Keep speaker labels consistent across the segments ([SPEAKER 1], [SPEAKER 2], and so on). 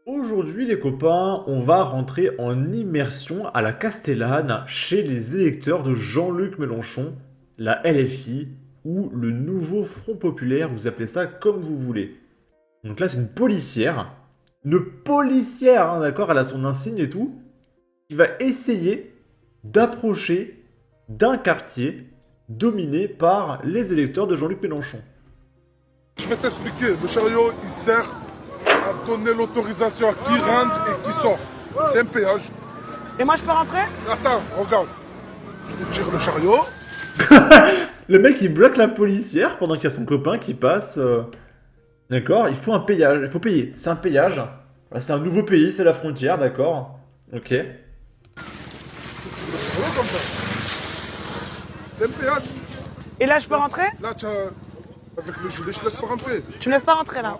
[SPEAKER 1] Aujourd'hui, les copains, on va rentrer en immersion à la Castellane chez les électeurs de Jean-Luc Mélenchon, la LFI ou le nouveau Front Populaire, vous appelez ça comme vous voulez. Donc là, c'est une policière, hein, d'accord, elle a son insigne et tout, qui va essayer d'approcher d'un quartier dominé par les électeurs de Jean-Luc Mélenchon.
[SPEAKER 2] Je vais t'expliquer. Le chariot, il sert à donner l'autorisation à qui rentre et qui sort. C'est un péage.
[SPEAKER 3] Et moi, je peux rentrer?
[SPEAKER 2] Attends, regarde. Je tire le chariot.
[SPEAKER 1] Le mec, il bloque la policière pendant qu'il y a son copain qui passe. D'accord, il faut un payage, il faut payer. C'est un payage. Voilà, c'est un nouveau pays, c'est la frontière, d'accord. Ok.
[SPEAKER 2] Je tire le chariot comme ça. C'est un péage.
[SPEAKER 3] Et là, je peux rentrer?
[SPEAKER 2] Là, tu as... Avec le gilet, je te laisse pas rentrer.
[SPEAKER 3] Tu me laisses pas rentrer, là?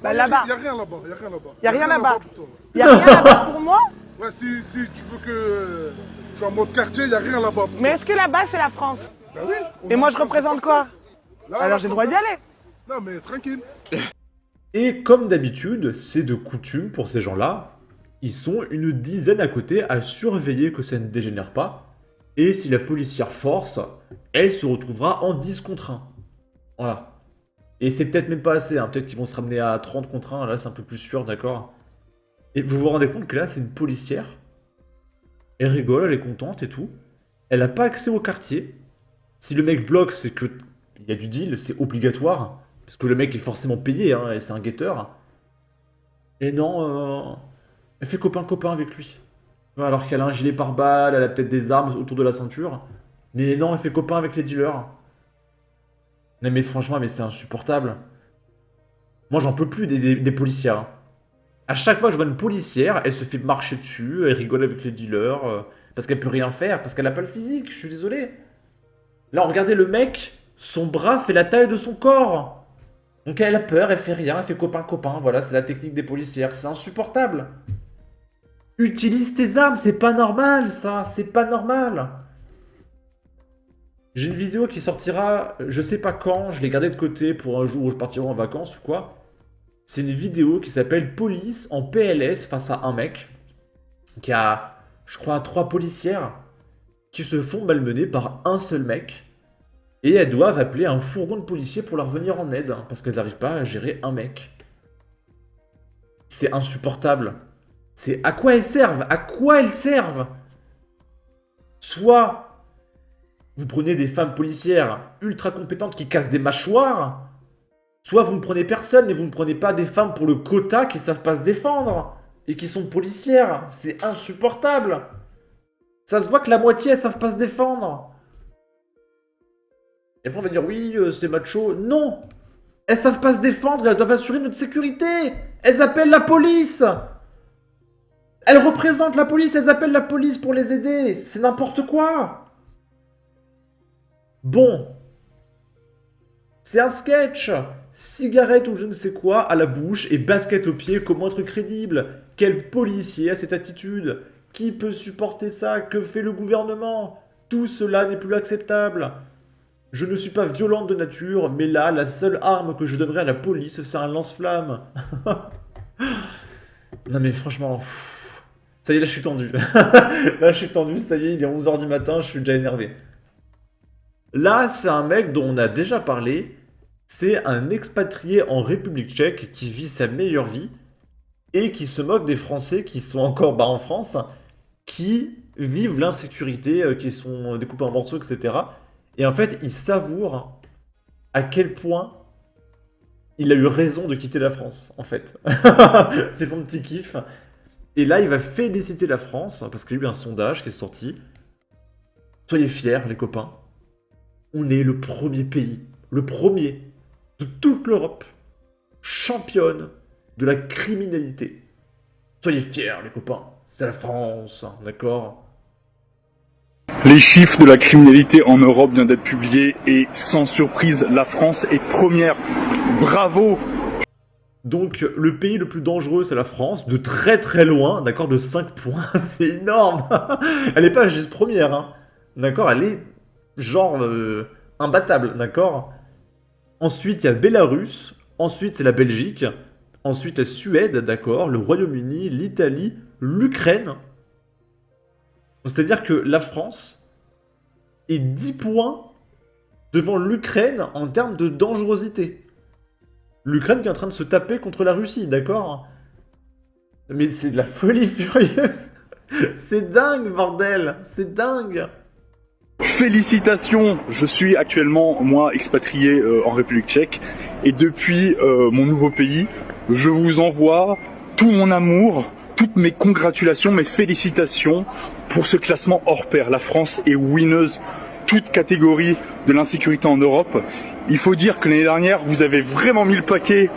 [SPEAKER 3] Bah, là-bas.
[SPEAKER 2] Il n'y a rien là-bas. Il n'y a rien là-bas.
[SPEAKER 3] Y a rien là-bas.
[SPEAKER 2] pour toi.
[SPEAKER 3] Y a rien là-bas pour moi?
[SPEAKER 2] Ouais, si tu veux que je sois en mode quartier, il n'y a rien là-bas pour
[SPEAKER 3] Mais
[SPEAKER 2] toi.
[SPEAKER 3] est-ce que là-bas, c'est la France?
[SPEAKER 2] Ben oui. on
[SPEAKER 3] Et
[SPEAKER 2] a
[SPEAKER 3] moi,
[SPEAKER 2] un
[SPEAKER 3] je
[SPEAKER 2] sens
[SPEAKER 3] représente
[SPEAKER 2] de
[SPEAKER 3] quoi?
[SPEAKER 2] Là,
[SPEAKER 3] Alors, j'ai le droit
[SPEAKER 2] comme
[SPEAKER 3] d'y
[SPEAKER 2] ça.
[SPEAKER 3] aller.
[SPEAKER 2] Non, mais tranquille.
[SPEAKER 1] Et comme d'habitude, c'est de coutume pour ces gens-là, ils sont une dizaine à côté à surveiller que ça ne dégénère pas. Et si la policière force, elle se retrouvera en 10 contre 1. Voilà. Et c'est peut-être même pas assez, hein. Peut-être qu'ils vont se ramener à 30 contre 1, là c'est un peu plus sûr, d'accord. Et vous vous rendez compte que là c'est une policière. Elle rigole, elle est contente et tout. Elle n'a pas accès au quartier. Si le mec bloque, c'est que il y a du deal, c'est obligatoire. Parce que le mec est forcément payé, hein, et c'est un guetteur. Et non, elle fait copain-copain avec lui. Ouais, alors qu'elle a un gilet pare-balles, elle a peut-être des armes autour de la ceinture. Mais non, elle fait copain avec les dealers. Non mais franchement, mais c'est insupportable. Moi j'en peux plus des policières, hein. À chaque fois que je vois une policière, elle se fait marcher dessus, elle rigole avec les dealers, parce qu'elle peut rien faire, parce qu'elle a pas le physique, je suis désolé. Là, regardez le mec, son bras fait la taille de son corps. Donc elle a peur, elle fait rien, elle fait copain-copain, voilà, c'est la technique des policières, c'est insupportable. Utilise tes armes, c'est pas normal ça, c'est pas normal. J'ai une vidéo qui sortira, je sais pas quand, je l'ai gardée de côté pour un jour où je partirai en vacances ou quoi. C'est une vidéo qui s'appelle Police en PLS face à un mec qui a, je crois, 3 policières qui se font malmener par un seul mec. Et elles doivent appeler un fourgon de policiers pour leur venir en aide, hein, parce qu'elles n'arrivent pas à gérer un mec. C'est insupportable. C'est à quoi elles servent? À quoi elles servent? Soit vous prenez des femmes policières ultra compétentes qui cassent des mâchoires, soit vous ne prenez personne et vous ne prenez pas des femmes pour le quota qui savent pas se défendre et qui sont policières. C'est insupportable. Ça se voit que la moitié elles savent pas se défendre. Et après on va dire oui, c'est macho. Non, elles savent pas se défendre et elles doivent assurer notre sécurité. Elles appellent la police. Elles représentent la police, elles appellent la police pour les aider. C'est n'importe quoi. Bon, c'est un sketch. Cigarette ou je ne sais quoi à la bouche et basket au pied, comment être crédible? Quel policier a cette attitude? Qui peut supporter ça? Que fait le gouvernement? Tout cela n'est plus acceptable. Je ne suis pas violente de nature, mais là, la seule arme que je donnerais à la police, c'est un lance-flamme. Non mais franchement, ça y est, là je suis tendu. Là je suis tendu, ça y est, il est 11 h du matin, je suis déjà énervé. Là, c'est un mec dont on a déjà parlé. C'est un expatrié en République tchèque qui vit sa meilleure vie et qui se moque des Français qui sont encore en France, qui vivent l'insécurité, qui sont découpés en morceaux, etc. Et en fait, il savoure à quel point il a eu raison de quitter la France, en fait. C'est son petit kiff. Et là, il va féliciter la France, parce qu'il y a eu un sondage qui est sorti. Soyez fiers, les copains. On est le premier pays, le premier de toute l'Europe, championne de la criminalité. Soyez fiers, les copains. C'est la France, d'accord?
[SPEAKER 4] Les chiffres de la criminalité en Europe viennent d'être publiés et sans surprise, la France est première. Bravo!
[SPEAKER 1] Donc, le pays le plus dangereux, c'est la France, de très très loin, d'accord, de 5 points, c'est énorme. Elle n'est pas juste première, hein, d'accord, elle est genre imbattable, d'accord. Ensuite, il y a Bélarus, ensuite c'est la Belgique, Ensuite, la Suède, d'accord, le Royaume-Uni, l'Italie, l'Ukraine. C'est-à-dire que la France est 10 points devant l'Ukraine en termes de dangerosité. L'Ukraine qui est en train de se taper contre la Russie, d'accord? Mais c'est de la folie furieuse. C'est dingue, bordel. C'est dingue.
[SPEAKER 4] Félicitations, je suis actuellement, moi, expatrié en République tchèque. Et depuis mon nouveau pays, je vous envoie tout mon amour, toutes mes congratulations, mes félicitations pour ce classement hors pair. La France est winneuse, toute catégorie de l'insécurité en Europe. Il faut dire que l'année dernière, vous avez vraiment mis le paquet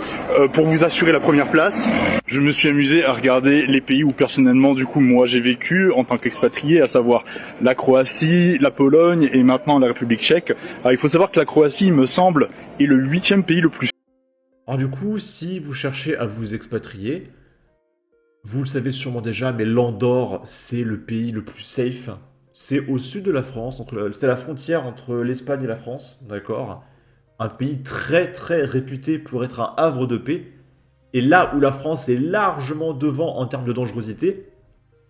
[SPEAKER 4] pour vous assurer la première place. Je me suis amusé à regarder les pays où personnellement, du coup, moi j'ai vécu en tant qu'expatrié, à savoir la Croatie, la Pologne et maintenant la République tchèque. Alors, il faut savoir que la Croatie, il me semble, est le 8e pays le plus.
[SPEAKER 1] Alors du coup, si vous cherchez à vous expatrier, vous le savez sûrement déjà, mais l'Andorre, c'est le pays le plus safe. C'est au sud de la France, c'est la frontière entre l'Espagne et la France, d'accord? Un pays très très réputé pour être un havre de paix. Et là où la France est largement devant en termes de dangerosité,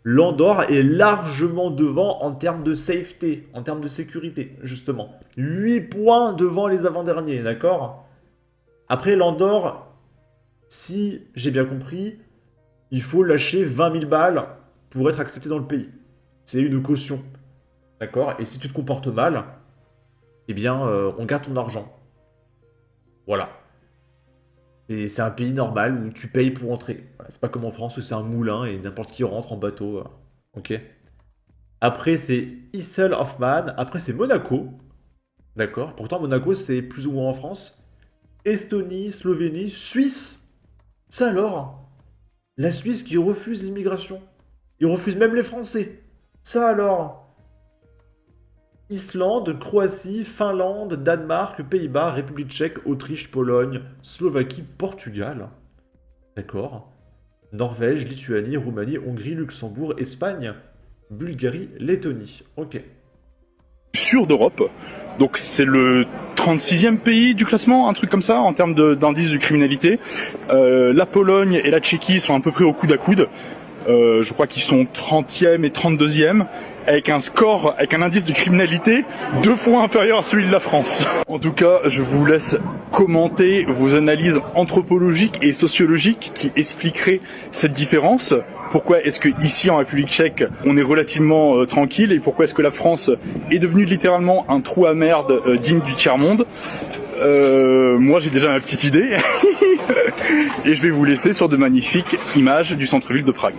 [SPEAKER 1] l'Andorre est largement devant en termes de safety, en termes de sécurité, justement. 8 points devant les avant-derniers, d'accord? Après, l'Andorre, si j'ai bien compris, il faut lâcher 20 000 balles pour être accepté dans le pays. C'est une caution, d'accord? Et si tu te comportes mal, eh bien, on garde ton argent. Voilà. Et c'est un pays normal où tu payes pour entrer. Voilà, c'est pas comme en France où c'est un moulin et n'importe qui rentre en bateau. Ok. Après, c'est Isle of Man. Après, c'est Monaco. D'accord. Pourtant, Monaco, c'est plus ou moins en France. Estonie, Slovénie, Suisse. Ça alors? La Suisse qui refuse l'immigration. Ils refusent même les Français. Ça alors? Islande, Croatie, Finlande, Danemark, Pays-Bas, République tchèque, Autriche, Pologne, Slovaquie, Portugal. D'accord. Norvège, Lituanie, Roumanie, Hongrie, Luxembourg, Espagne, Bulgarie, Lettonie. Ok.
[SPEAKER 4] Sûr d'Europe. Donc c'est le 36e pays du classement, un truc comme ça, en termes d'indice de criminalité. La Pologne et la Tchéquie sont à peu près au coude à coude. Je crois qu'ils sont 30e et 32e, avec un score, avec un indice de criminalité 2 fois inférieur à celui de la France. En tout cas, je vous laisse commenter vos analyses anthropologiques et sociologiques qui expliqueraient cette différence. Pourquoi est-ce que ici en République tchèque, on est relativement tranquille et pourquoi est-ce que la France est devenue littéralement un trou à merde digne du tiers-monde? Moi j'ai déjà ma petite idée et je vais vous laisser sur de magnifiques images du centre-ville de Prague.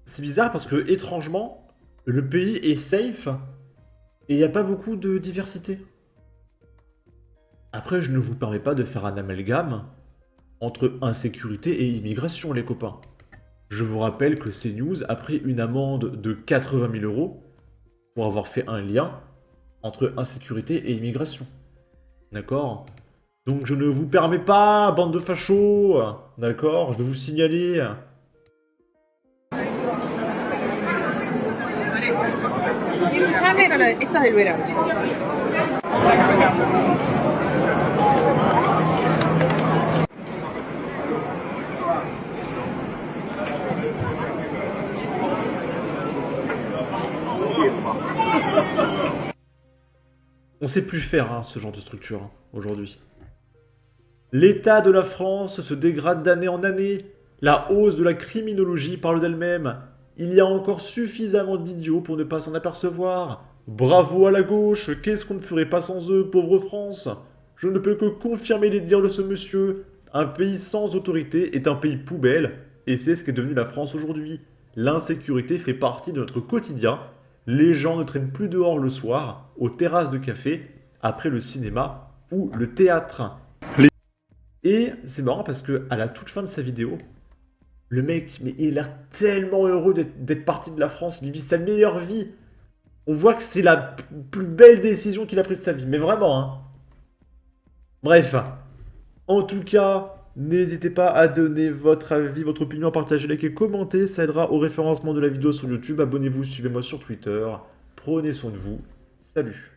[SPEAKER 1] C'est bizarre parce que, étrangement, le pays est safe et il n'y a pas beaucoup de diversité. Après, je ne vous permets pas de faire un amalgame entre insécurité et immigration, les copains. Je vous rappelle que CNews a pris une amende de 80 000 € pour avoir fait un lien entre insécurité et immigration. D'accord? Donc je ne vous permets pas, bande de fachos. D'accord? Je vais vous signaler. On sait plus faire ce genre de structure aujourd'hui. L'état de la France se dégrade d'année en année. La hausse de la criminologie parle d'elle-même. Il y a encore suffisamment d'idiots pour ne pas s'en apercevoir. Bravo à la gauche, qu'est-ce qu'on ne ferait pas sans eux, pauvre France? Je ne peux que confirmer les dires de ce monsieur. Un pays sans autorité est un pays poubelle, et c'est ce qu'est devenu la France aujourd'hui. L'insécurité fait partie de notre quotidien. Les gens ne traînent plus dehors le soir, aux terrasses de café, après le cinéma ou le théâtre. Et c'est marrant parce que à la toute fin de sa vidéo, le mec, mais il a l'air tellement heureux d'être parti de la France, il vit sa meilleure vie. On voit que c'est la plus belle décision qu'il a prise de sa vie, mais vraiment. Bref, en tout cas, N'hésitez pas à donner votre avis, votre opinion, à partager, liker, commenter. Ça aidera au référencement de la vidéo sur YouTube. Abonnez-vous, suivez-moi sur Twitter. Prenez soin de vous. Salut.